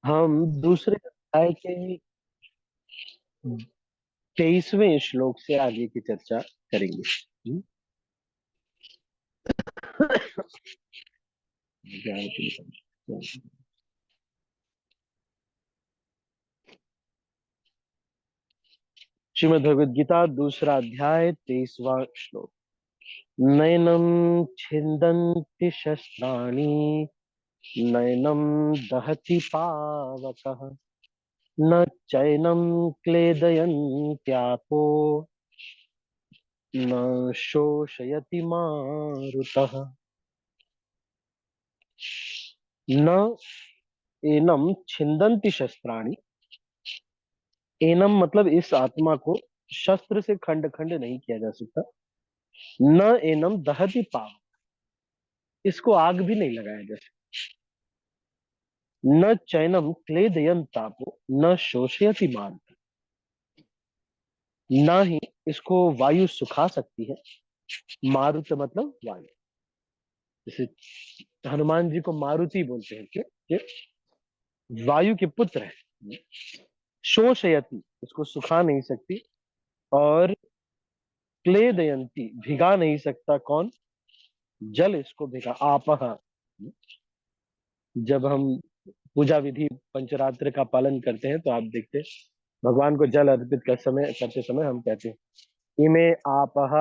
हम दूसरे अध्याय के 23वें श्लोक से आगे की चर्चा करेंगे। श्रीमद् भगवद गीता दूसरा अध्याय 23वां श्लोक। नैनम छिन्दन्ति शस्त्राणि नैनम दहति पावकः न चैनम क्लेदयन्त्यापो न शोषयति मारुतः। न एनम छिन्दन्ति शस्त्राणि। एनम मतलब इस आत्मा को शस्त्र से खंड खंड नहीं किया जा सकता। न एनम दहति पावक, इसको आग भी नहीं लगाया जा सकता। न चैनम क्लेदयन तापो न शोषयति मान, न ही इसको वायु सुखा सकती है। मारुत मतलब वायु। जैसे हनुमान जी को मारुति बोलते हैं, क्यों? ये वायु के पुत्र है। शोषयति, इसको सुखा नहीं सकती। और क्लेदयंती, भिगा नहीं सकता। कौन? जल इसको भिगा। आपह, जब हम पूजा विधि पंचरात्र का पालन करते हैं तो आप देखते हैं भगवान को जल अर्पित करते समय हम कहते हैं इमे आपह,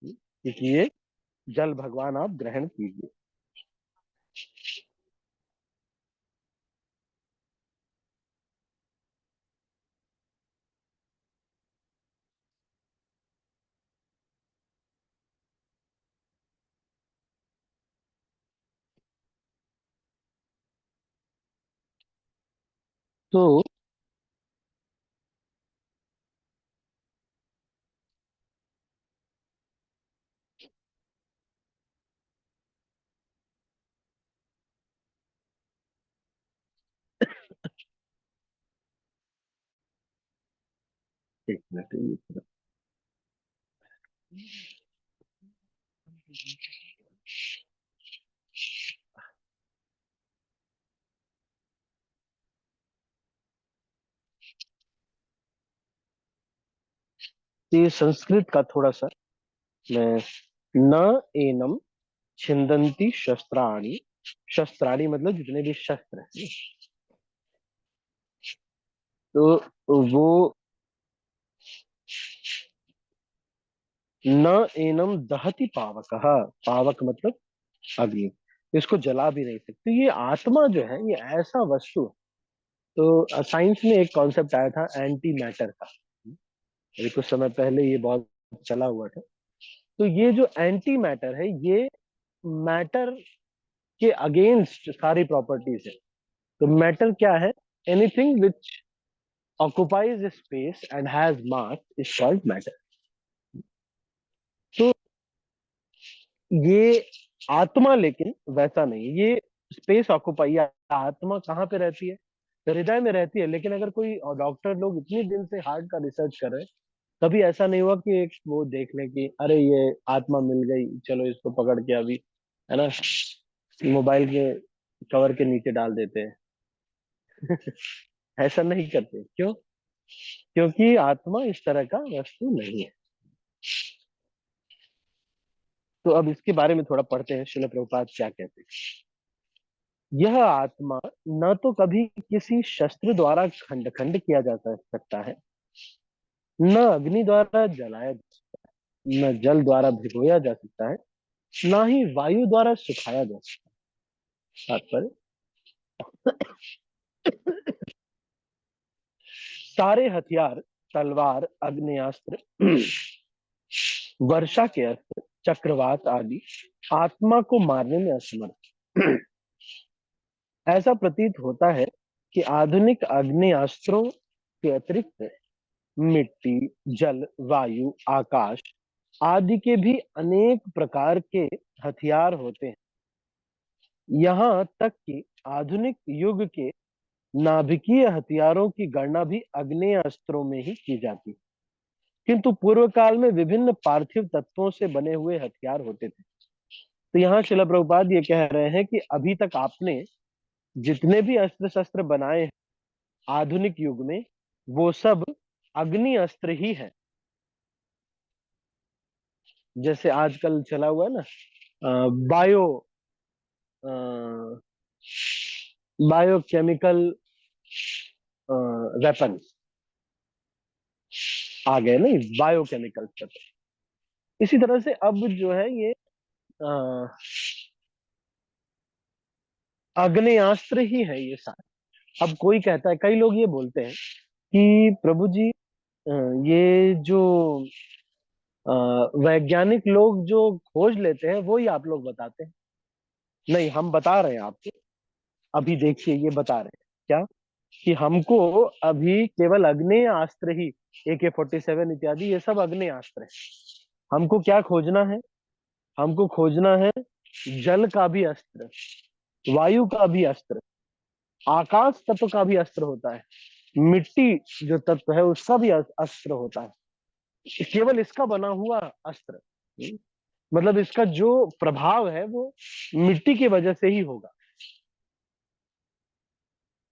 क्योंकि ये जल भगवान आप ग्रहण कीजिए। तो एक मिनट, ये संस्कृत का थोड़ा सा मैं। न एनम छिंदंती शस्त्राणि। शस्त्राणि मतलब जितने भी शस्त्र हैं। तो वो न एनम दहति पावक। पावक मतलब अग्नि, इसको जला भी नहीं सकती। ये आत्मा जो है ये ऐसा वस्तु है। तो साइंस में एक कॉन्सेप्ट आया था एंटी मैटर का, अभी कुछ समय पहले ये बहुत चला हुआ था। तो ये जो एंटी मैटर है ये मैटर के अगेंस्ट सारी प्रॉपर्टीज है। तो मैटर क्या है? Anything which occupies space and has mass is called matter. तो ये आत्मा लेकिन वैसा नहीं। ये स्पेस ऑक्युपाई, आत्मा कहाँ पे रहती है? हृदय में रहती है। लेकिन अगर कोई डॉक्टर लोग इतने दिन से हार्ट का रिसर्च कर रहे हैं, कभी ऐसा नहीं हुआ कि एक वो देख ले कि अरे ये आत्मा मिल गई, चलो इसको पकड़ के अभी, है ना, मोबाइल के कवर के नीचे डाल देते हैं। ऐसा नहीं करते। क्यों? क्योंकि आत्मा इस तरह का वस्तु नहीं है। तो अब इसके बारे में थोड़ा पढ़ते हैं, श्रील प्रभुपाद क्या कहते हैं। यह आत्मा न तो कभी किसी शस्त्र द्वारा खंड खंड किया जा सकता है, न अग्नि द्वारा जलाया जा सकता है, न जल द्वारा भिगोया जा सकता है, ना ही वायु द्वारा सुखाया जा सकता है। तात्पर्य, सारे हथियार, तलवार, अग्नेयास्त्र, वर्षा के अस्त्र, चक्रवात आदि आत्मा को मारने में असमर्थ। ऐसा प्रतीत होता है कि आधुनिक अग्नेयास्त्रों के अतिरिक्त मिट्टी, जल, वायु, आकाश आदि के भी अनेक प्रकार के हथियार होते हैं। यहाँ तक कि आधुनिक युग के नाभिकीय हथियारों की गणना भी अग्नेय अस्त्रों में ही की जाती। किंतु पूर्व काल में विभिन्न पार्थिव तत्वों से बने हुए हथियार होते थे। तो यहाँ शिला प्रभुपाद ये कह रहे हैं कि अभी तक आपने जितने भी अस्त्र शस्त्र बनाए हैं आधुनिक युग में, वो सब अग्नि अस्त्र ही है। जैसे आजकल चला हुआ है ना, बायो बायोकेमिकल वेपन आ गए ना, बायोकेमिकल वेपन। इसी तरह से अब जो है ये अ, आग्नेयास्त्र ही है ये सारे। अब कोई कहता है, कई लोग ये बोलते हैं कि प्रभु जी, अ, ये जो अ, वैज्ञानिक लोग जो खोज लेते हैं वो ही आप लोग बताते हैं। नहीं, हम बता रहे हैं आपको। अभी देखिए, ये बता रहे हैं क्या, कि हमको अभी केवल अग्नेय अस्त्र ही, AK-47 इत्यादि ये सब अग्नेय अस्त्र है। हमको क्या खोजना है? हमको खोजना है जल का भी अस्त्र, वायु का भी अस्त्र, आकाश तत्व का भी अस्त्र होता है, मिट्टी जो तत्व है उसका भी अस्त्र होता है। केवल इसका बना हुआ अस्त्र, मतलब इसका जो प्रभाव है वो मिट्टी की वजह से ही होगा।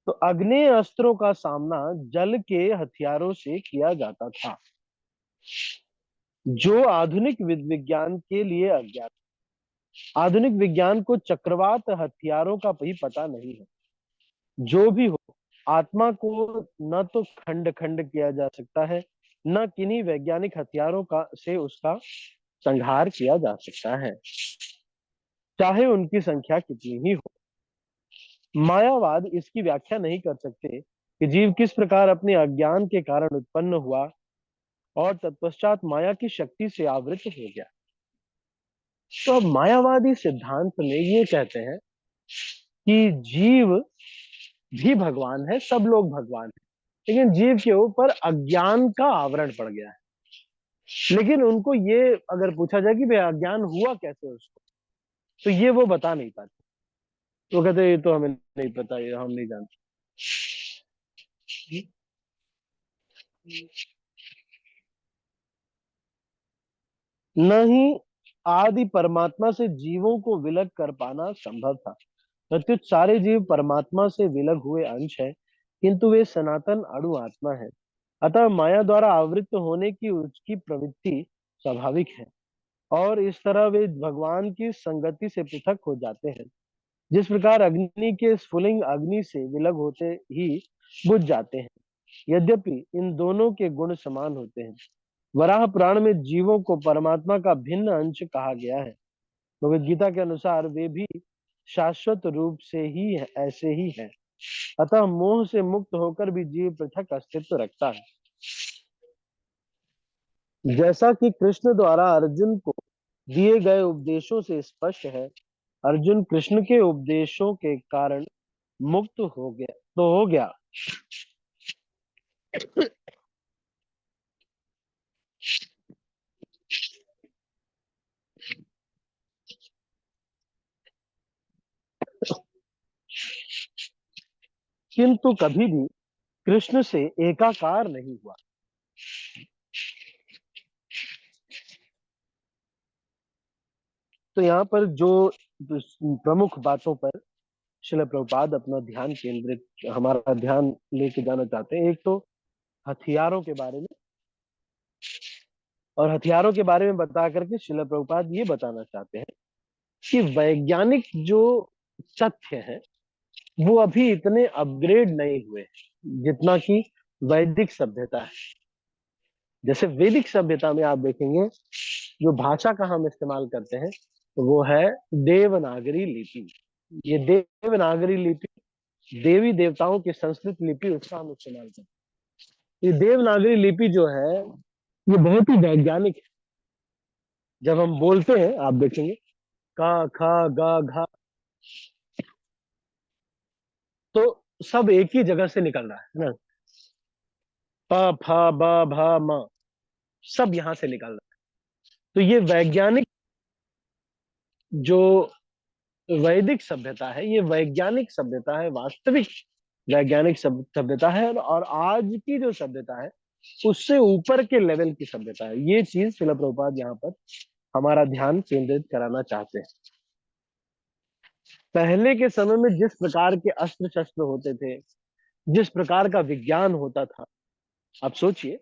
तो अग्नेय अस्त्रों का सामना जल के हथियारों से किया जाता था, जो आधुनिक विज्ञान के लिए अज्ञात। आधुनिक विज्ञान को चक्रवात हथियारों का भी पता नहीं है। जो भी हो, आत्मा को न तो खंड खंड किया जा सकता है, न किन्हीं वैज्ञानिक हथियारों का से उसका संहार किया जा सकता है, चाहे उनकी संख्या कितनी ही हो। मायावाद इसकी व्याख्या नहीं कर सकते कि जीव किस प्रकार अपने अज्ञान के कारण उत्पन्न हुआ और तत्पश्चात माया की शक्ति से आवृत हो गया। तो अब मायावादी सिद्धांत में ये कहते हैं कि जीव भी भगवान है, सब लोग भगवान है, लेकिन जीव के ऊपर अज्ञान का आवरण पड़ गया है। लेकिन उनको ये अगर पूछा जाए कि भाई अज्ञान हुआ कैसे उसको, तो ये वो बता नहीं पाते। तो कहते ये तो हमें नहीं पता, ये हम नहीं जानते। न ही आदि परमात्मा से जीवों को विलग कर पाना संभव था। प्रत्युत सारे जीव परमात्मा से विलग हुए अंश है, किंतु वे सनातन अणु आत्मा है। अतः माया द्वारा आवृत्त होने की उसकी प्रवृत्ति स्वाभाविक है, और इस तरह वे भगवान की संगति से पृथक हो जाते हैं। जिस प्रकार अग्नि के स्फुलिंग अग्नि से विलग होते ही बुझ जाते हैं, यद्यपि इन दोनों के गुण समान होते हैं। वराह पुराण में जीवों को परमात्मा का भिन्न अंश कहा गया है। भगवद गीता के अनुसार वे भी शाश्वत रूप से ही ऐसे ही है। अतः मोह से मुक्त होकर भी जीव पृथक अस्तित्व रखता है। जैसा कि कृष्ण द्वारा अर्जुन को दिए गए उपदेशों से स्पष्ट है, अर्जुन कृष्ण के उपदेशों के कारण मुक्त हो गया तो हो गया, किंतु कभी भी कृष्ण से एकाकार नहीं हुआ। तो यहाँ पर जो प्रमुख बातों पर श्रील प्रभुपाद अपना ध्यान केंद्रित, हमारा ध्यान लेके जाना चाहते हैं, एक तो हथियारों के बारे में, और हथियारों के बारे में बता करके श्रील प्रभुपाद ये बताना चाहते हैं कि वैज्ञानिक जो तथ्य है वो अभी इतने अपग्रेड नहीं हुए जितना कि वैदिक सभ्यता है। जैसे वैदिक सभ्यता में आप देखेंगे, जो भाषा का हम इस्तेमाल करते हैं वो है देवनागरी लिपि। ये देवनागरी लिपि देवी देवताओं की संस्कृत लिपि, उसका हम इस्तेमाल करते हैं। ये देवनागरी लिपि जो है ये बहुत ही वैज्ञानिक है। जब हम बोलते हैं आप देखेंगे, का खा गा घा, तो सब एक ही जगह से निकल रहा है ना। प फ ब भ म, सब यहां से निकल रहा है। तो ये वैज्ञानिक जो वैदिक सभ्यता है, ये वैज्ञानिक सभ्यता है, वास्तविक वैज्ञानिक सभ्यता है। और आज की जो सभ्यता है उससे ऊपर के लेवल की सभ्यता है। ये चीज शिला प्रभुपाद यहाँ पर हमारा ध्यान केंद्रित कराना चाहते हैं। पहले के समय में जिस प्रकार के अस्त्र शस्त्र होते थे, जिस प्रकार का विज्ञान होता था, आप सोचिए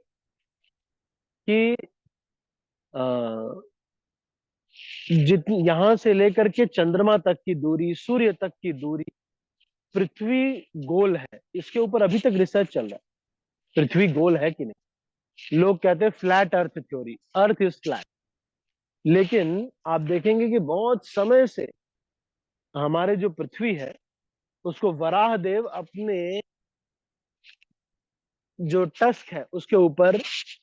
कि जितनी यहां से लेकर के चंद्रमा तक की दूरी, सूर्य तक की दूरी, पृथ्वी गोल है, इसके ऊपर अभी तक रिसर्च चल रहा है, पृथ्वी गोल है कि नहीं। लोग कहते हैं flat earth theory, earth is flat. लेकिन आप देखेंगे कि बहुत समय से हमारे जो पृथ्वी है, उसको वराह देव अपने जो टस्क है उसके ऊपर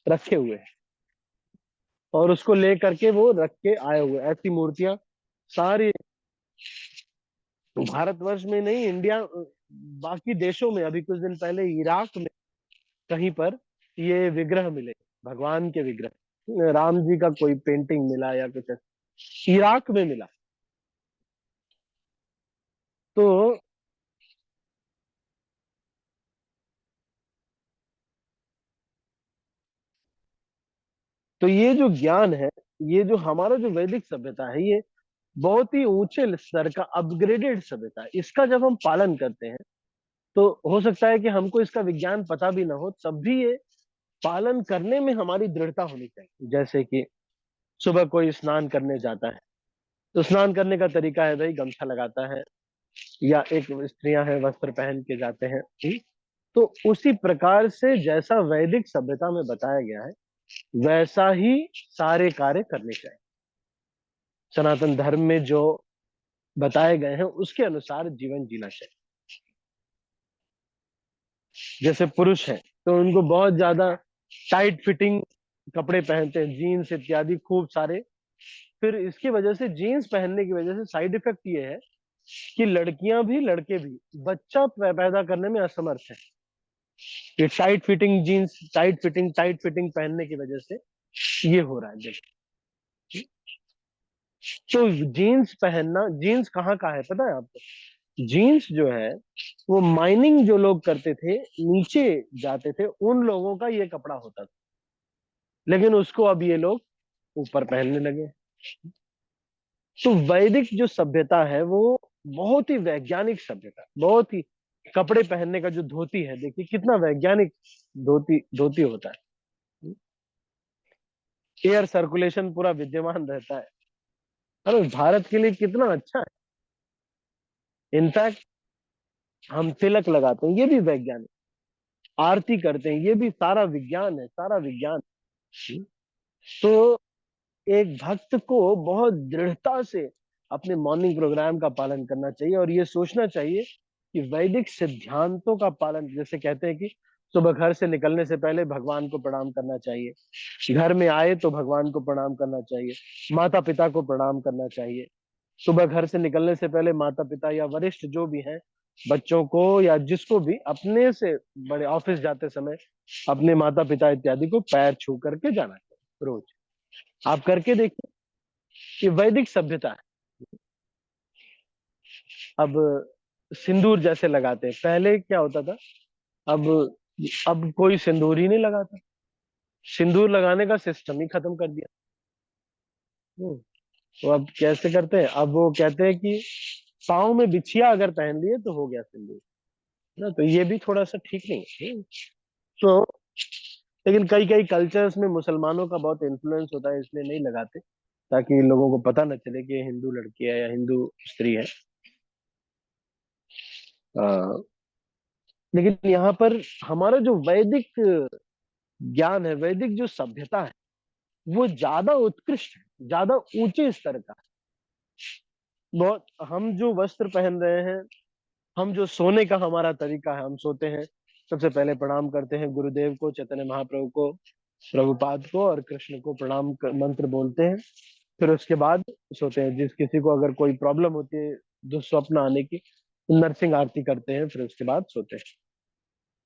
रखे हुए हैं, और उसको ले करके वो रख के आए हुए। ऐसी मूर्तियां सारी भारतवर्ष में नहीं, इंडिया, बाकी देशों में, अभी कुछ दिन पहले इराक में कहीं पर ये विग्रह मिले, भगवान के विग्रह, राम जी का कोई पेंटिंग मिला या कुछ ऐसा, इराक में मिला। तो ये जो ज्ञान है, ये जो हमारा जो वैदिक सभ्यता है, ये बहुत ही ऊंचे स्तर का अपग्रेडेड सभ्यता है। इसका जब हम पालन करते हैं, तो हो सकता है कि हमको इसका विज्ञान पता भी ना हो, तब भी ये पालन करने में हमारी दृढ़ता होनी चाहिए। जैसे कि सुबह कोई स्नान करने जाता है, तो स्नान करने का तरीका है भाई, गमछा लगाता है, या एक स्त्रियां हैं वस्त्र पहन के जाते हैं। तो उसी प्रकार से जैसा वैदिक सभ्यता में बताया गया है, वैसा ही सारे कार्य करने चाहिए। सनातन धर्म में जो बताए गए हैं उसके अनुसार जीवन जीना चाहिए। जैसे पुरुष हैं, तो उनको बहुत ज्यादा टाइट फिटिंग कपड़े पहनते हैं, जीन्स इत्यादि खूब सारे। फिर इसकी वजह से, जीन्स पहनने की वजह से साइड इफेक्ट ये है कि लड़कियां भी लड़के भी बच्चा पैदा करने में असमर्थ है। ये टाइट फिटिंग पहनने की वजह से ये हो रहा है, देखो। तो जीन्स पहनना, जीन्स कहाँ का है पता है आपको? जीन्स जो है, वो माइनिंग जो लोग करते थे, नीचे जाते थे, उन लोगों का ये कपड़ा होता था। लेकिन उसको अब ये लोग ऊपर पहनने लगे। तो वैदिक जो सभ्यता है वो बहुत ही वैज्ञानिक सभ्यता है, बहुत ही। कपड़े पहनने का जो धोती है, देखिए कितना वैज्ञानिक धोती धोती होता है। एयर सर्कुलेशन पूरा विद्यमान रहता है। अरे भारत के लिए कितना अच्छा है। इनफैक्ट हम तिलक लगाते हैं, ये भी वैज्ञानिक। आरती करते हैं, ये भी सारा विज्ञान है, सारा विज्ञान। तो एक भक्त को बहुत दृढ़ता से अपने मॉर्निंग प्रोग्राम का पालन करना चाहिए, और ये सोचना चाहिए कि वैदिक सिद्धांतों का पालन, जैसे कहते हैं कि सुबह घर से निकलने से पहले भगवान को प्रणाम करना चाहिए, घर में आए तो भगवान को प्रणाम करना चाहिए, माता पिता को प्रणाम करना चाहिए। सुबह घर से निकलने से पहले माता पिता या वरिष्ठ जो भी हैं, बच्चों को या जिसको भी, अपने से बड़े, ऑफिस जाते समय अपने माता पिता इत्यादि को पैर छू करके जाना चाहिए रोज। आप करके देखिए, ये वैदिक सभ्यता है। अब सिंदूर जैसे लगाते हैं, पहले क्या होता था, अब अब कोई सिंदूर ही नहीं लगाता। सिंदूर लगाने का सिस्टम ही खत्म कर दिया। हम्म, तो अब कैसे करते हैं, अब वो कहते हैं कि पाँव में बिछिया अगर पहन लिए तो हो गया सिंदूर, ना। तो ये भी थोड़ा सा ठीक नहीं है। तो लेकिन कई कई कल्चर्स में मुसलमानों का बहुत इन्फ्लुएंस होता है, इसलिए नहीं लगाते, ताकि लोगों को पता न चले कि ये हिंदू लड़की है या हिंदू स्त्री है। अ, लेकिन यहाँ पर हमारा जो वैदिक ज्ञान है, वैदिक जो सभ्यता है, वो ज्यादा उत्कृष्ट है, ज्यादा ऊंचे स्तर का है। बहुत, हम जो वस्त्र पहन रहे हैं, हम जो सोने का हमारा तरीका है, हम सोते हैं, सबसे पहले प्रणाम करते हैं गुरुदेव को, चैतन्य महाप्रभु को, प्रभुपाद को और कृष्ण को प्रणाम मंत्र बोलते हैं। फिर उसके बाद सोते हैं। जिस किसी को अगर कोई प्रॉब्लम होती है दुस्वप्न आने की, नरसिंह आरती करते हैं, फिर उसके बाद सोते हैं।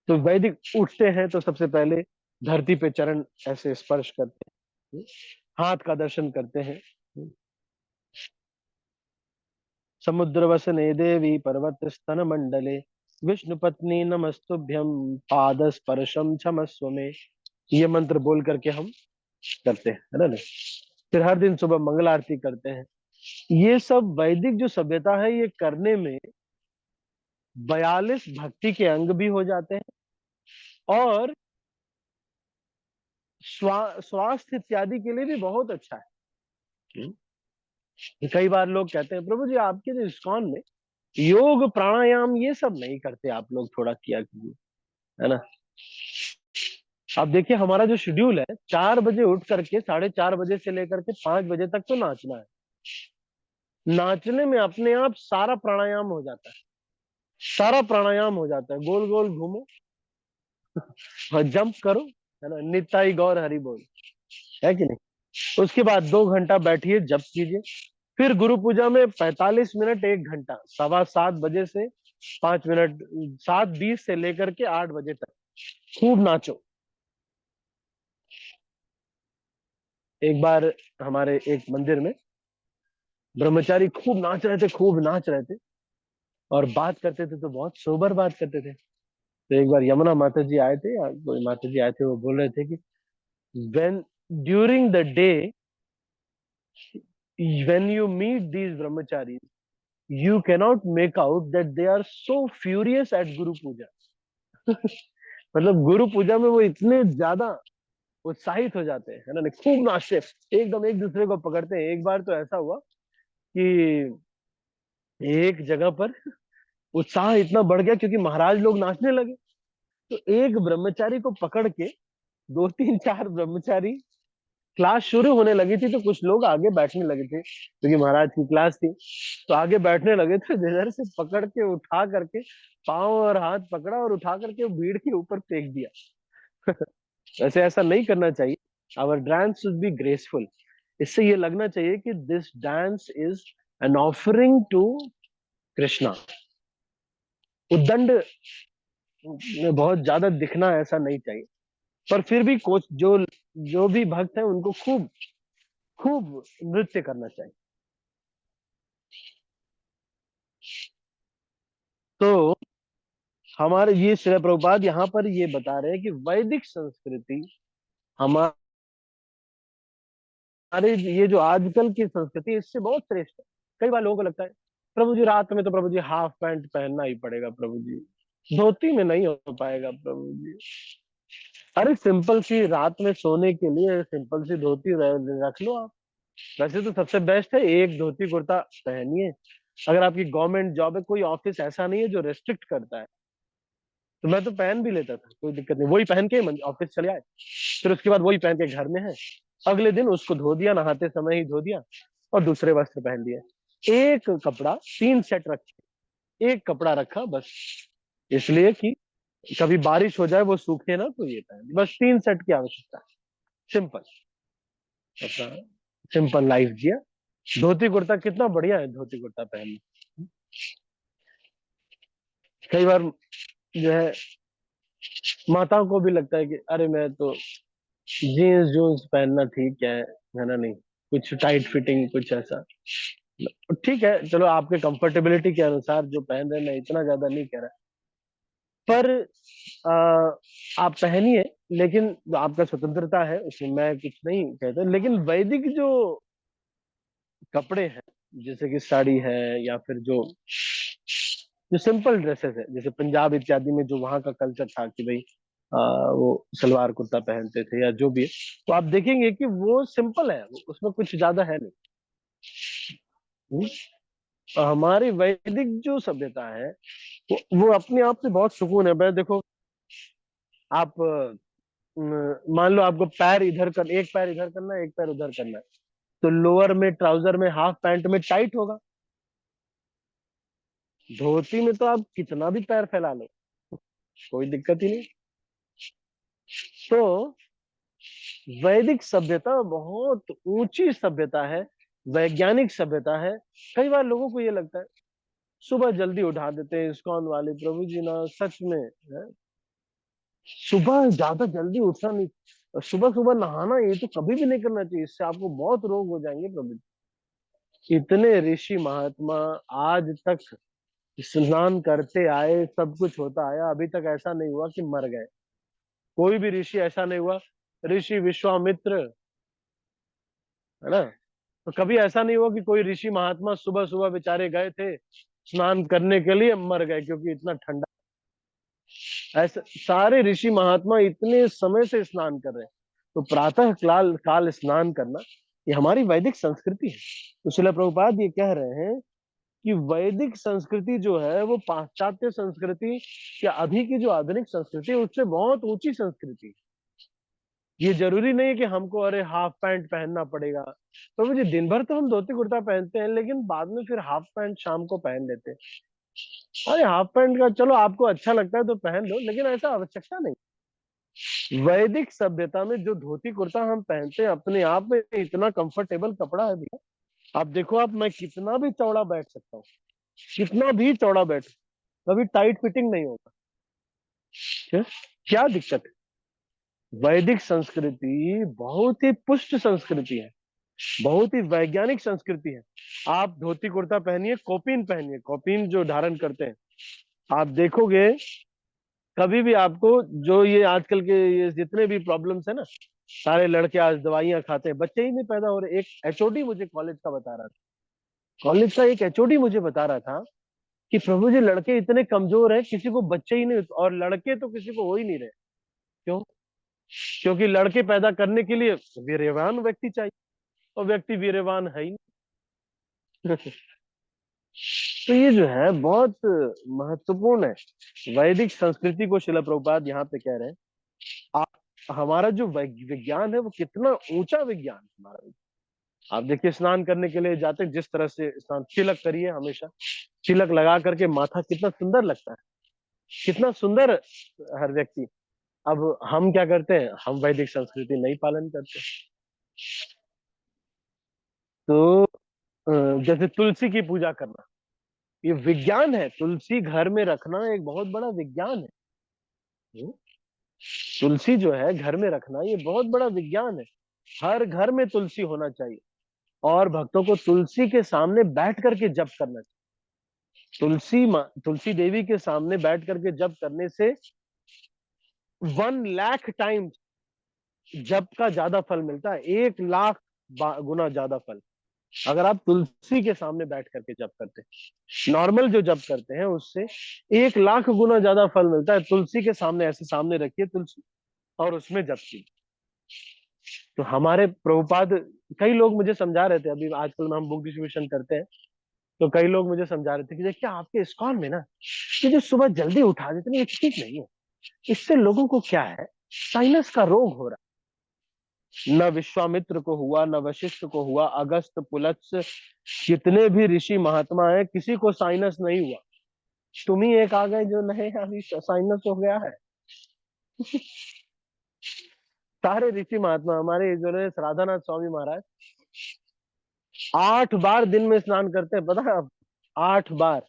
तो वैदिक उठते हैं तो सबसे पहले धरती पे चरण ऐसे स्पर्श करते हैं, हाथ का दर्शन करते हैं। समुद्र वसने देवी पर्वत स्तन मंडले, विष्णु पत्नी नमस्तुभ्यं, पाद स्पर्शम क्षमस्व में। ये मंत्र बोल करके हम करते हैं, है ना। फिर हर दिन सुबह मंगल आरती करते हैं। ये सब वैदिक जो सभ्यता है ये करने में 42 भक्ति के अंग भी हो जाते हैं, और स्वास्थ्य इत्यादि के लिए भी बहुत अच्छा है। कई बार लोग कहते हैं प्रभु जी आपके जो इस्कॉन में योग प्राणायाम ये सब नहीं करते, आप लोग थोड़ा किया कीजिए, है ना। अब देखिए हमारा जो शेड्यूल है, 4 बजे उठ करके 4:30 बजे से लेकर के 5 बजे तक तो नाचना है। नाचने में अपने आप सारा प्राणायाम हो जाता है, सारा प्राणायाम हो जाता है, गोल गोल घूमो और जंप करो, है ना, निताई गौर हरि बोल, है कि नहीं। उसके बाद 2 घंटा बैठिए, जप कीजिए। फिर गुरु पूजा में 45 मिनट 1 घंटा, 7:15 बजे से 5 मिनट, 7:20 से लेकर के 8 बजे तक खूब नाचो। एक बार हमारे एक मंदिर में ब्रह्मचारी खूब नाच रहे थे, खूब नाच रहे थे, और बात करते थे तो बहुत सोबर बात करते थे। तो एक बार यमुना माता जी आए थे, या कोई माता जी आए थे, वो बोल रहे थे कि when during the day when you meet these brahmacharis, you cannot make out that they are so furious at guru puja। मतलब गुरु पूजा में वो इतने ज्यादा उत्साहित हो जाते हैं, है ना, खूब नाचते हैं, एकदम एक दूसरे को पकड़ते हैं। एक बार तो ऐसा हुआ कि एक जगह पर उत्साह इतना बढ़ गया क्योंकि महाराज लोग नाचने लगे, तो एक ब्रह्मचारी को पकड़ के 2 3 4 ब्रह्मचारी, क्लास शुरू होने लगी थी तो कुछ लोग आगे बैठने लगे थे क्योंकि महाराज की क्लास थी, तो आगे बैठने लगे थे, जिधर से पकड़ के उठा करके पांव और हाथ पकड़ा और उठा करके भीड़ के ऊपर फेंक दिया। वैसे ऐसा नहीं करना चाहिए। Our dance should be graceful. इससे ये लगना चाहिए कि this dance is an offering to Krishna. उद्दंड में बहुत ज्यादा दिखना ऐसा नहीं चाहिए, पर फिर भी कोच जो जो भी भक्त है उनको खूब खूब नृत्य करना चाहिए। तो हमारे ये श्री प्रभुपाद यहाँ पर ये बता रहे हैं कि वैदिक संस्कृति हमारे, ये जो आजकल की संस्कृति है, इससे बहुत श्रेष्ठ है। कई बार लोगों को लगता है प्रभु जी रात में तो प्रभु जी हाफ पैंट पहनना ही पड़ेगा, प्रभु जी धोती में नहीं हो पाएगा प्रभु जी। अरे सिंपल सी रात में सोने के लिए सिंपल सी धोती रख लो आप। वैसे तो सबसे बेस्ट है एक धोती कुर्ता पहनिए। अगर आपकी गवर्नमेंट जॉब है, कोई ऑफिस ऐसा नहीं है जो रेस्ट्रिक्ट करता है, तो मैं तो पहन भी लेता था, कोई दिक्कत नहीं, वही पहन के ऑफिस चले आए। फिर उसके बाद वही पहन के घर में है, अगले दिन उसको धो दिया, नहाते समय ही धो दिया और दूसरे वस्त्र पहन दिए। एक कपड़ा 3 सेट रखे, एक कपड़ा रखा बस, इसलिए कि कभी बारिश हो जाए वो सूखे ना, तो ये पहन, बस 3 सेट की आवश्यकता है। सिंपल, अपना सिंपल लाइफ जिया। धोती कुर्ता कितना बढ़िया है, धोती कुर्ता पहनना। कई बार जो है माताओं को भी लगता है कि अरे मैं तो जीन्स जून्स पहनना ठीक है ना, नहीं कुछ टाइट फिटिंग कुछ ऐसा, ठीक है चलो आपके कंफर्टेबिलिटी के अनुसार जो पहन रहे हैं, मैं इतना ज्यादा नहीं कह रहा, पर आप पहनिए, लेकिन जो आपका स्वतंत्रता है उसमें मैं कुछ नहीं कहता, लेकिन वैदिक जो कपड़े हैं जैसे कि साड़ी है, या फिर जो सिंपल ड्रेसेस है, जैसे पंजाब इत्यादि में जो वहाँ का कल्चर था कि भाई वो सलवार कुर्ता पहनते थे या जो भी है, तो आप देखेंगे कि वो सिंपल है, उसमें कुछ ज्यादा है नहीं। हमारी वैदिक जो सभ्यता है वो अपने आप से बहुत सुकून है। भाई देखो, आप मान लो आपको पैर इधर कर, एक पैर इधर करना है, एक पैर उधर करना है, तो लोअर में ट्राउजर में हाफ पैंट में टाइट होगा। धोती में तो आप कितना भी पैर फैला लो, कोई दिक्कत ही नहीं। तो वैदिक सभ्यता बहुत ऊंची सभ्यता है, वैज्ञानिक सभ्यता है। कई बार लोगों को ये लगता है, सुबह जल्दी उठा देते हैं इस्कॉन वाले प्रभु जी ना, सच में है, सुबह ज्यादा जल्दी उठना नहीं, सुबह सुबह नहाना ये तो कभी भी नहीं करना चाहिए, इससे आपको बहुत रोग हो जाएंगे प्रभु जी। इतने ऋषि महात्मा आज तक स्नान करते आए, सब कुछ होता आया, अभी तक ऐसा नहीं हुआ कि मर गए। कोई भी ऋषि ऐसा नहीं हुआ। ऋषि विश्वामित्र, है ना, तो कभी ऐसा नहीं हुआ कि कोई ऋषि महात्मा सुबह सुबह बेचारे गए थे स्नान करने के लिए, मर गए क्योंकि इतना ठंडा। ऐसे सारे ऋषि महात्मा इतने समय से स्नान कर रहे हैं। तो प्रातः काल काल स्नान करना ये हमारी वैदिक संस्कृति है। तो श्रील प्रभुपाद ये कह रहे हैं कि वैदिक संस्कृति जो है वो पाश्चात्य संस्कृति या अभी की जो आधुनिक संस्कृति है उससे बहुत ऊंची संस्कृति है। ये जरूरी नहीं है कि हमको अरे हाफ पैंट पहनना पड़ेगा। तो मुझे दिन भर तो हम धोती कुर्ता पहनते हैं, लेकिन बाद में फिर हाफ पैंट शाम को पहन लेते हैं। अरे हाफ पैंट का चलो आपको अच्छा लगता है तो पहन लो, लेकिन ऐसा आवश्यकता नहीं। वैदिक सभ्यता में जो धोती कुर्ता हम पहनते हैं अपने आप में इतना कंफर्टेबल कपड़ा है भैया। आप देखो, आप मैं कितना भी चौड़ा बैठ सकता हूँ, कितना भी चौड़ा बैठ, कभी टाइट फिटिंग नहीं होगा। क्या क्या दिक्कत है? वैदिक संस्कृति बहुत ही पुष्ट संस्कृति है, बहुत ही वैज्ञानिक संस्कृति है। आप धोती कुर्ता पहनिए, कॉपिन पहनिए, कॉपिन जो धारण करते हैं, आप देखोगे कभी भी आपको, जो ये आजकल के ये जितने भी प्रॉब्लम्स है ना, सारे लड़के आज दवाइयां खाते हैं, बच्चे ही नहीं पैदा हो रहे। एक एचओडी मुझे कॉलेज का बता रहा था, कॉलेज का एक एचओडी मुझे बता रहा था कि प्रभु जी लड़के इतने कमजोर हैं, किसी को बच्चे ही नहीं, और लड़के तो किसी को हो ही नहीं रहे। क्यों? क्योंकि लड़के पैदा करने के लिए वीर्यवान व्यक्ति चाहिए, और व्यक्ति वीर्यवान है ही नहीं। तो ये जो है बहुत महत्वपूर्ण है। वैदिक संस्कृति को शिला प्रभुपाद यहाँ पे कह रहे हैं। हमारा जो विज्ञान है वो कितना ऊंचा विज्ञान है हमारा। आप देखिए, स्नान करने के लिए जाते हैं, जिस तरह से स्नान, तिलक करिए हमेशा, तिलक लगा करके माथा कितना सुंदर लगता है, कितना सुंदर हर व्यक्ति। अब हम क्या करते हैं, हम वैदिक संस्कृति नहीं पालन करते। तो जैसे तुलसी की पूजा करना, ये विज्ञान है। तुलसी घर में रखना एक बहुत बड़ा विज्ञान है। हम्म, तुलसी जो है घर में रखना ये बहुत बड़ा विज्ञान है। हर घर में तुलसी होना चाहिए, और भक्तों को तुलसी के सामने बैठ करके जप करना चाहिए। तुलसी देवी के सामने बैठ करके जप करने से 1 लाख टाइम जप का ज्यादा फल मिलता है, 1 लाख गुना ज्यादा फल। अगर आप तुलसी के सामने बैठ करके जप करते हैं, नॉर्मल जो जप करते हैं उससे 1 लाख गुना ज्यादा फल मिलता है। तुलसी के सामने ऐसे सामने रखिए तुलसी, और उसमें जप कीजिए। तो हमारे प्रभुपाद, कई लोग मुझे समझा रहे थे, अभी आजकल हम बुक डिस्ट्रीब्यूशन करते हैं, तो कई लोग मुझे समझा रहे थे कि देखिए आपके इस्कॉन में ना, ये जो सुबह जल्दी उठा देते हैं ये ठीक नहीं है। इससे लोगों को क्या है, साइनस का रोग हो रहा है। न विश्वामित्र को हुआ, न वशिष्ठ को हुआ, अगस्त पुलत्स, जितने भी ऋषि महात्मा है किसी को साइनस नहीं हुआ। तुम ही एक आ गए जो नहीं, अभी साइनस हो गया है। सारे ऋषि महात्मा हमारे जो है, राधानाथ स्वामी महाराज 8 बार दिन में स्नान करते हैं, पता है आप? 8 बार।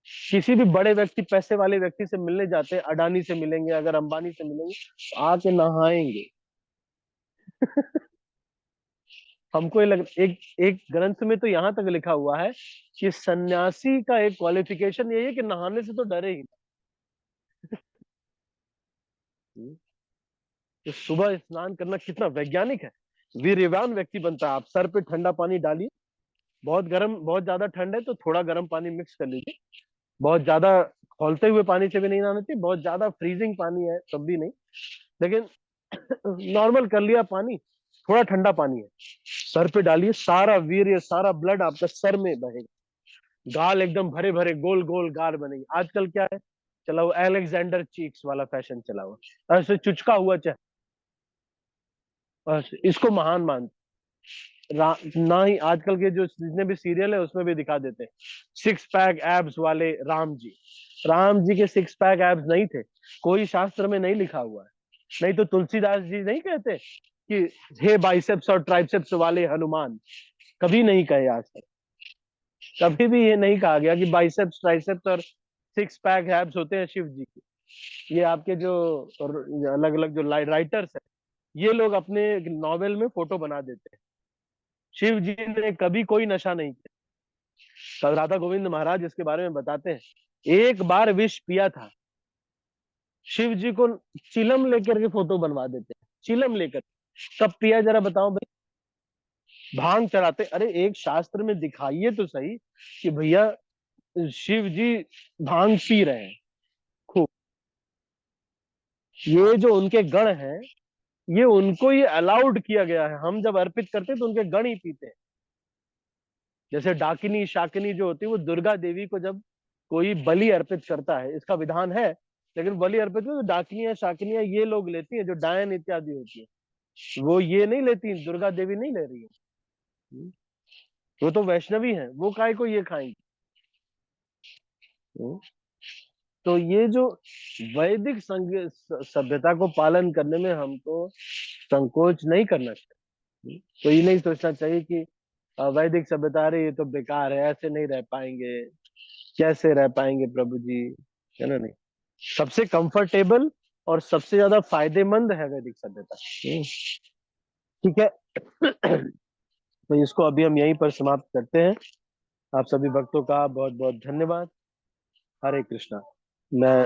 किसी भी बड़े व्यक्ति, पैसे वाले व्यक्ति से मिलने जाते हैं, अडानी से मिलेंगे, अगर अंबानी से मिलेंगे, तो आके नहाएंगे। हमको ये लग, एक एक ग्रंथ में तो यहाँ तक लिखा हुआ है कि सन्यासी का एक क्वालिफिकेशन यही है कि नहाने से तो डरे ही नहीं। तो सुबह स्नान करना कितना वैज्ञानिक है, वीर्यवान व्यक्ति बनता है। आप सर पे ठंडा पानी डालिए, बहुत गर्म, बहुत ज्यादा ठंड है तो थोड़ा गर्म पानी मिक्स कर लीजिए। बहुत ज्यादा खौलते हुए पानी से भी नहीं नहाना चाहिए, बहुत ज्यादा फ्रीजिंग पानी है तब भी नहीं, लेकिन नॉर्मल कर लिया पानी, थोड़ा ठंडा पानी है, सर पे डालिए, सारा वीर्य सारा ब्लड आपका सर में बहेगा। गाल एकदम भरे भरे गोल गोल गाल बनेगी। आजकल क्या है चला हुआ, एलेक्जेंडर चीक्स वाला फैशन चला हुआ, ऐसे चुचका हुआ इसको महान मान ना ही आजकल के जो जितने भी सीरियल है उसमें भी दिखा देते हैं 6 पैक एब्स वाले राम जी। राम जी के 6 पैक एब्स नहीं थे, कोई शास्त्र में नहीं लिखा हुआ है। नहीं तो तुलसीदास जी नहीं कहते कि हे बाइसेप्स और ट्राइसेप्स वाले हनुमान, कभी नहीं कहे आज तक। कभी भी ये नहीं कहा गया कि बाइसेप्स ट्राइसेप्स और 6 पैक एब्स होते हैं शिव जी के। ये आपके जो अलग अलग जो राइटर्स है, ये लोग अपने नॉवेल में फोटो बना देते हैं। शिव जी ने कभी कोई नशा नहीं किया। तब राधा गोविंद महाराज इसके बारे में बताते हैं, एक बार विष पिया था, शिव जी को चिलम लेकर के फोटो बनवा देते हैं, चिलम लेकर। कब पिया जरा बताओ भाई? भांग चढ़ाते। अरे एक शास्त्र में दिखाइए तो सही कि भैया शिव जी भांग पी रहे हैं खूब। ये जो उनके गण हैं, ये उनको ये अलाउड किया गया है। हम जब अर्पित करते हैं तो उनके गण ही पीते हैं। जैसे डाकिनी शाकिनी जो होती है, वो दुर्गा देवी को जब कोई बलि अर्पित करता है, इसका विधान है, लेकिन बलि अर्पित में तो डाकिनियां शाकिनियां ये लोग लेती हैं, जो डायन इत्यादि होती है, वो ये नहीं लेती, दुर्गा देवी नहीं ले रही है। वो तो वैष्णवी है, वो काय को ये खाएंगी। तो ये जो वैदिक सभ्यता को पालन करने में हमको संकोच नहीं करना चाहिए। तो ये नहीं सोचना चाहिए कि वैदिक सभ्यता, अरे ये तो बेकार है, ऐसे नहीं रह पाएंगे, कैसे रह पाएंगे प्रभु जी, है ना। नहीं, सबसे कंफर्टेबल और सबसे ज्यादा फायदेमंद है वैदिक सभ्यता। ठीक है। तो इसको अभी हम यहीं पर समाप्त करते हैं। आप सभी भक्तों का बहुत बहुत धन्यवाद। हरे कृष्णा। मैं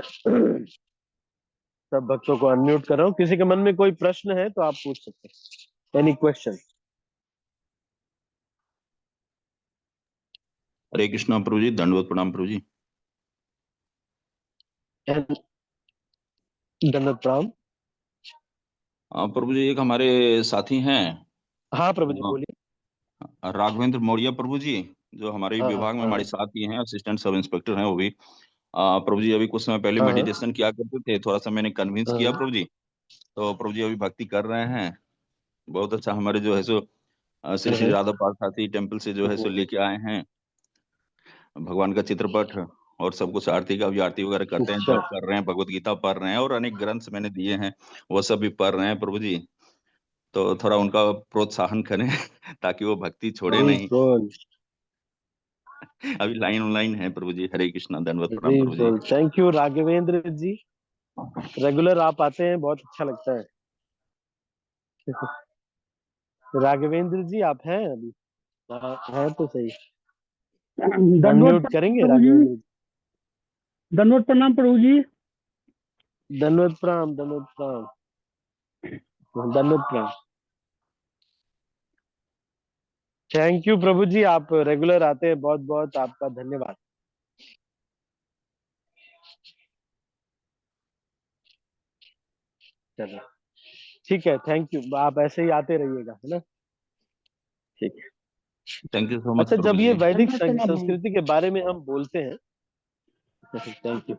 सब भक्तों को अनम्यूट कर रहा हूँ। किसी के मन में कोई प्रश्न है तो आप पूछ सकते हैं। Any question? हरे कृष्णा प्रभु जी, दंडवत प्रणाम प्रभु जी। दंडवत प्रणाम। प्रभु जी, एक हमारे साथी हैं, हाँ प्रभु जी बोलिए। राघवेंद्र मौर्य प्रभु जी, जो हमारे हाँ हाँ विभाग में हाँ हमारे साथी हैं, असिस्टेंट सब इंस्पेक्टर हैं वो भी। प्रभु जी अभी कुछ समय पहले हाँ हाँ मेडिटेशन किया करते थे, थोड़ा सा मैंने कन्विंस हाँ किया हाँ। प्रभु जी। तो प्रभु जी अभी भक्ति कर रहे हैं, बहुत अच्छा। हमारे जो है सो श्री श्री हाँ, राधा पार्थसारथी टेम्पल से जो है सो लेके आए हैं भगवान का चित्रपट, और सब कुछ आरती का भी, आरती वगैरह करते हैं, अच्छा। जप कर रहे हैं, भगवत गीता पढ़ रहे हैं, और अनेक ग्रंथ मैंने दिए हैं वो सब भी पढ़ रहे हैं प्रभु जी। तो थोड़ा उनका प्रोत्साहन करें ताकि वो भक्ति छोड़े नहीं। बिल्कुल अभी लाइन ऑनलाइन है प्रभु जी। हरे कृष्णा, दंडवत प्रणाम प्रभु जी। बिल्कुल। Thank you Raghavendra ji. Regular आप आते हैं, बहुत अच्छा लगता है। राघवेंद्र जी आप हैं अभी? हाँ, हैं तो सही। दंडवत अनम्यूट प्रणाम करेंगे प्रभु जी। राघवेंद्र दंडवत प्रणाम प्रभु जी। जी? धन्यवाद प्रणाम, धन्यवाद प्रणाम, धन्यवाद प्रणाम। थैंक यू प्रभु जी, आप रेगुलर आते हैं, बहुत बहुत आपका धन्यवाद। चलो ठीक है, थैंक यू। आप ऐसे ही आते रहिएगा, है ना। ठीक है। थैंक यू सो मच अच्छा, प्रभु जब ये जी। वैदिक दंडवत प्रणाम प्रभु जी। संस्कृति के बारे में हम बोलते हैं, थैंक यू।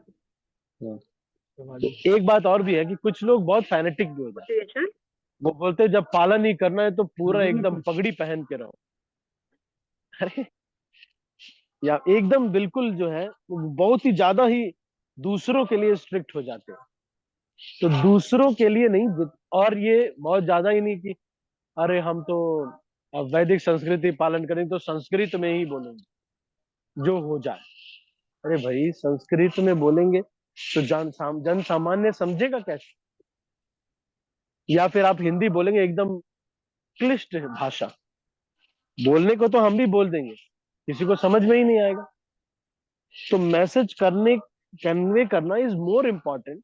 एक बात और भी है कि कुछ लोग बहुत फैनेटिक भी हो जाते हैं। वो बोलते हैं जब पालन ही करना है तो पूरा एकदम पगड़ी पहन के रहो। अरे, या एकदम बिल्कुल जो है वो बहुत ही ज्यादा ही दूसरों के लिए स्ट्रिक्ट हो जाते हैं। तो दूसरों के लिए नहीं, और ये बहुत ज्यादा ही नहीं कि अरे हम तो अब वैदिक संस्कृति पालन करें तो संस्कृत में ही बोलेंगे जो हो जाए। अरे भाई, संस्कृत में बोलेंगे तो जन सामान्य समझेगा कैसे? या फिर आप हिंदी बोलेंगे एकदम क्लिष्ट भाषा, बोलने को तो हम भी बोल देंगे, किसी को समझ में ही नहीं आएगा। तो मैसेज करने, कन्वे करना इज मोर इम्पोर्टेंट,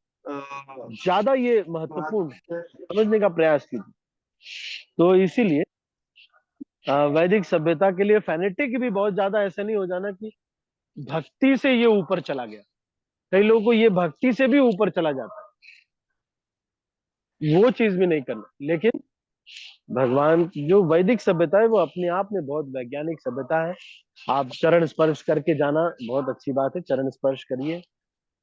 ज्यादा ये महत्वपूर्ण है। समझने का प्रयास कीजिए। तो इसीलिए वैदिक सभ्यता के लिए फैनेटिक भी बहुत ज्यादा ऐसा नहीं हो जाना कि भक्ति से ये ऊपर चला गया। कई लोगों को ये भक्ति से भी ऊपर चला जाता है, वो चीज भी नहीं करना। लेकिन भगवान जो वैदिक सभ्यता है वो अपने आप में बहुत वैज्ञानिक सभ्यता है। आप चरण स्पर्श करके जाना बहुत अच्छी बात है, चरण स्पर्श करिए।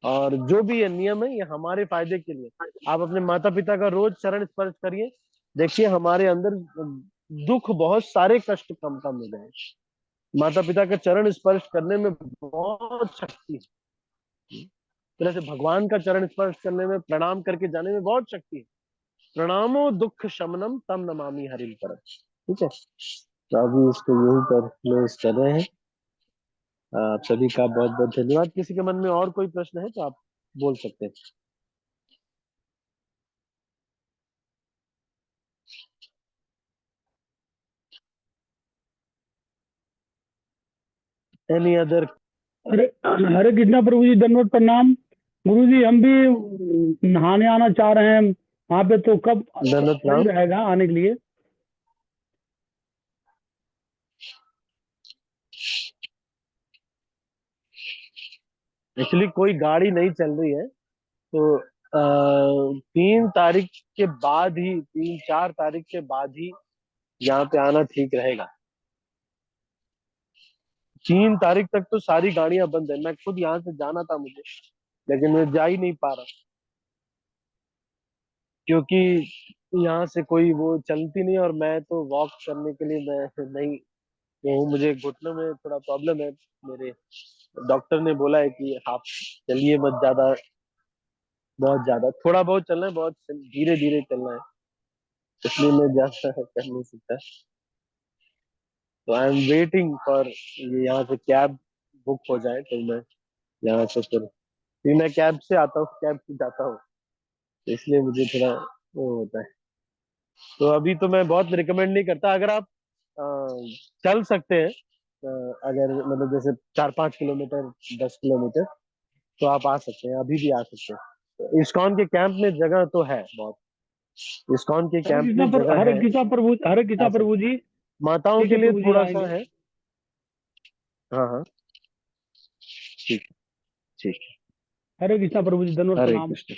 और जो भी ये नियम है ये हमारे फायदे के लिए। आप अपने माता पिता का रोज चरण स्पर्श करिए, देखिए हमारे अंदर दुख, बहुत सारे कष्ट कम कम हो गए। माता पिता का चरण स्पर्श करने में बहुत शक्ति है। तरह से भगवान का चरण स्पर्श करने में, प्रणाम करके जाने में बहुत शक्ति है। प्रणामो दुख शमनम तम नमामि हरिम परम। ठीक है। तो अभी इसको यहीं पर क्लोज कर रहे हैं। आप सभी का बहुत बहुत धन्यवाद। किसी के मन में और कोई प्रश्न है तो आप बोल सकते हैं। Any other? हरे हरे कृष्णा प्रभु जी, दंडवत प्रणाम। गुरु जी, हम भी नहाने आना चाह रहे हैं वहाँ पे, तो कब धन्यवाद सही राम। रहेगा आने के लिए? एक्चुअली कोई गाड़ी नहीं चल रही है, तो 3 तारीख के बाद ही, 3-4 तारीख के बाद ही यहाँ पे आना ठीक रहेगा। 3 तारीख तक तो सारी गाड़ियां बंद है। मैं खुद यहाँ से जाना था मुझे, लेकिन मैं जा ही नहीं पा रहा, क्योंकि यहाँ से कोई वो चलती नहीं, और मैं तो वॉक करने के लिए मैं नहीं वो हूँ। मुझे घुटनों में थोड़ा प्रॉब्लम है। मेरे डॉक्टर ने बोला है कि आप चलिए मत ज्यादा, बहुत ज्यादा, थोड़ा बहुत चलना है, बहुत धीरे धीरे चलना है, इसलिए मैं ज्यादा कर नहीं सकता। तो आई एम वेटिंग फॉर यहाँ से कैब बुक हो जाए, तो मैं यहाँ से फिर मैं कैब से आता हूँ, कैब से जाता हूँ, तो इसलिए मुझे थोड़ा वो होता है। तो अभी तो मैं बहुत रिकमेंड नहीं करता। अगर आप अ, चल सकते हैं, अगर मतलब जैसे 4-5 किलोमीटर, 10 किलोमीटर, तो आप आ सकते हैं, अभी भी आ सकते हैं। तो इस्कॉन के कैंप में जगह तो है बहुत, इस्कॉन के कैंप में जगह है, हरे कृष्णा आ सकते। प्रभु जी। माताओं ठीक के है लिए प्रभु जी, थोड़ा सा आएंगे। है। हाँ हाँ, ठीक है, ठीक है। हरे कृष्णा प्रभु जी, धन्यवाद, हरे प्रणाम। कृष्ण,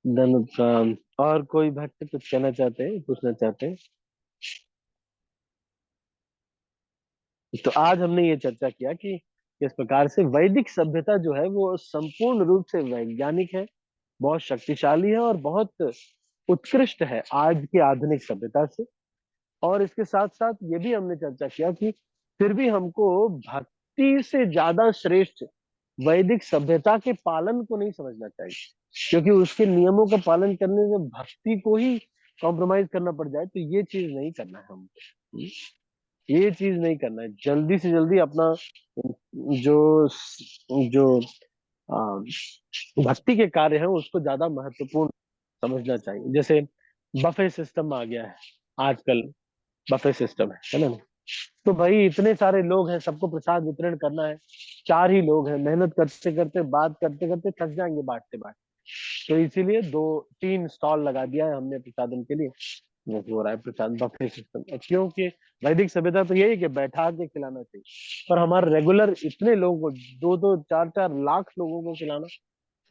धन्यवाद। और कोई भक्त कुछ कहना चाहते हैं, पूछना चाहते हैं? तो आज हमने ये चर्चा किया कि किस प्रकार से वैदिक सभ्यता जो है वो संपूर्ण रूप से वैज्ञानिक है, बहुत शक्तिशाली है, और बहुत उत्कृष्ट है आज की आधुनिक सभ्यता से। और इसके साथ साथ ये भी हमने चर्चा किया कि फिर भी हमको भक्ति से ज्यादा श्रेष्ठ वैदिक सभ्यता के पालन को नहीं समझना चाहिए, क्योंकि उसके नियमों का पालन करने से भक्ति को ही कॉम्प्रोमाइज करना पड़ जाए, तो ये चीज नहीं करना है हमको। ये चीज नहीं करना है। जल्दी से जल्दी अपना जो जो आ, भक्ति के कार्य है उसको ज्यादा महत्वपूर्ण समझना चाहिए। जैसे बफे सिस्टम आ गया है आजकल, बफे सिस्टम है ना। तो भाई इतने सारे लोग हैं, सबको प्रसाद वितरण करना है, 4 ही लोग हैं, मेहनत करते करते, बात करते करते थक जाएंगे बांटते बांटते। तो इसीलिए 2-3 स्टॉल लगा दिया है हमने प्रसादन के लिए, वो हो रहा है प्रसाद बफे सिस्टम। क्योंकि वैदिक सभ्यता तो यही कि बैठा के खिलाना चाहिए, पर हमारे रेगुलर इतने लोगों को, 2-2, 4-4 लाख लोगों को खिलाना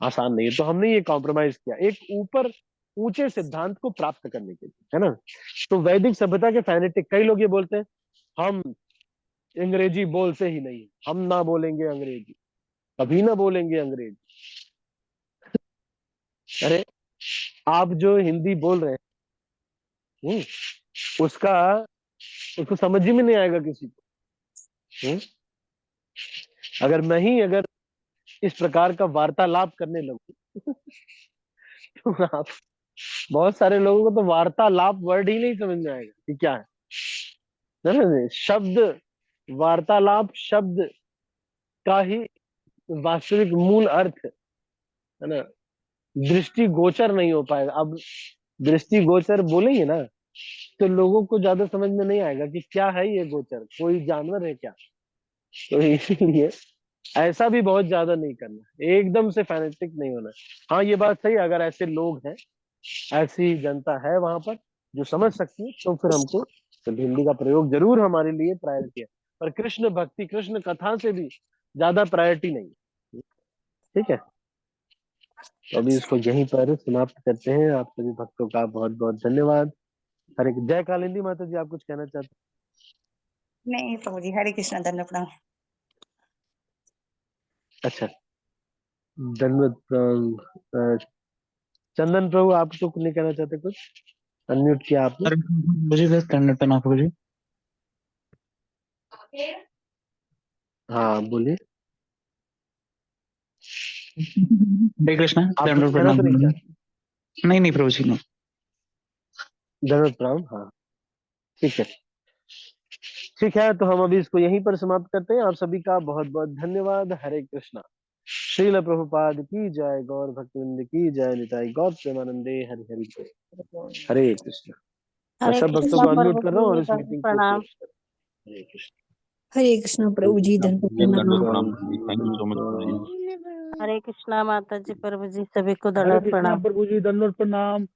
आसान नहीं है। तो हमने ये कॉम्प्रोमाइज किया एक ऊपर ऊंचे सिद्धांत को प्राप्त करने के लिए, है ना। तो वैदिक सभ्यता के फैनेटिक कई लोग ये बोलते हैं, हम अंग्रेजी बोलते ही नहीं, हम ना बोलेंगे अंग्रेजी, कभी ना बोलेंगे अंग्रेजी। अरे आप जो हिंदी बोल रहे हैं, उसका उसको समझ ही में नहीं आएगा किसी को। अगर मैं ही अगर इस प्रकार का वार्तालाप करने लगूं तो आप, बहुत सारे लोगों को तो वार्तालाप वर्ड ही नहीं समझ में आएगा कि क्या है ना। शब्द, वार्तालाप शब्द का ही वास्तविक मूल अर्थ, है ना, दृष्टि गोचर नहीं हो पाएगा। अब दृष्टि गोचर बोलेंगे ना, तो लोगों को ज्यादा समझ में नहीं आएगा कि क्या है ये गोचर, कोई जानवर है क्या। तो इसीलिए ऐसा भी बहुत ज्यादा नहीं करना, एकदम से फैनेटिक नहीं होना। हाँ ये बात सही है, अगर ऐसे लोग हैं, ऐसी जनता है वहां पर जो समझ सकती है, तो फिर हमको तो हिंदी का प्रयोग जरूर हमारे लिए प्रायोरिटी है। पर कृष्ण भक्ति, कृष्ण कथा से भी ज्यादा प्रायोरिटी नहीं है। ठीक है, तो अभी इसको यहीं पर समाप्त करते हैं। आप सभी भक्तों का बहुत बहुत धन्यवाद। हरे जय कालिंदी माता जी, आप कुछ कहना चाहते नहीं प्रभु जी, हरे कृष्णा, दंड प्रणाम। हैं? अच्छा, धन्यवाद। चंदन प्रभु, आप तो नहीं कहना चाहते कुछ? अनम्यूट किया आपने। अरे मुझे बस दंड प्रणाम प्रभु जी। हाँ बोलिए। हरे कृष्णा, आप कुछ दंड कहना प्रणाम तो नहीं प्रभु चाहते? जी। नहीं नहीं प्रभु जी, नहीं। धन्यवाद प्रणाम, हाँ ठीक है। ठीक है, तो हम अभी इसको यहीं पर समाप्त करते हैं। आप सभी का बहुत बहुत धन्यवाद। हरे कृष्णा। श्रील प्रभुपाद की जय, गौर भक्तवृंद की जय, निताई गौर प्रेमानंदे, हरि हरि बोल। हरे कृष्ण। मैं हरे सब भक्तों कृष्णा को अनम्यूट प्रभु कर रहा हूँ और जी, इस दंड मीटिंग को प्रणाम। क्लोज कर। हरे कृष्ण। हरे कृष्णा प्रभु जी, दंड दंडो प्रणाम। प्रणाम प्रभु जी, थैंक यू सो मच प्रभु जी। हरे कृष्णा माता जी, प्रभु जी, सभी को हरे दंड कृष्णा प्रणाम। प्रभु जी, धन्यवाद, प्रणाम।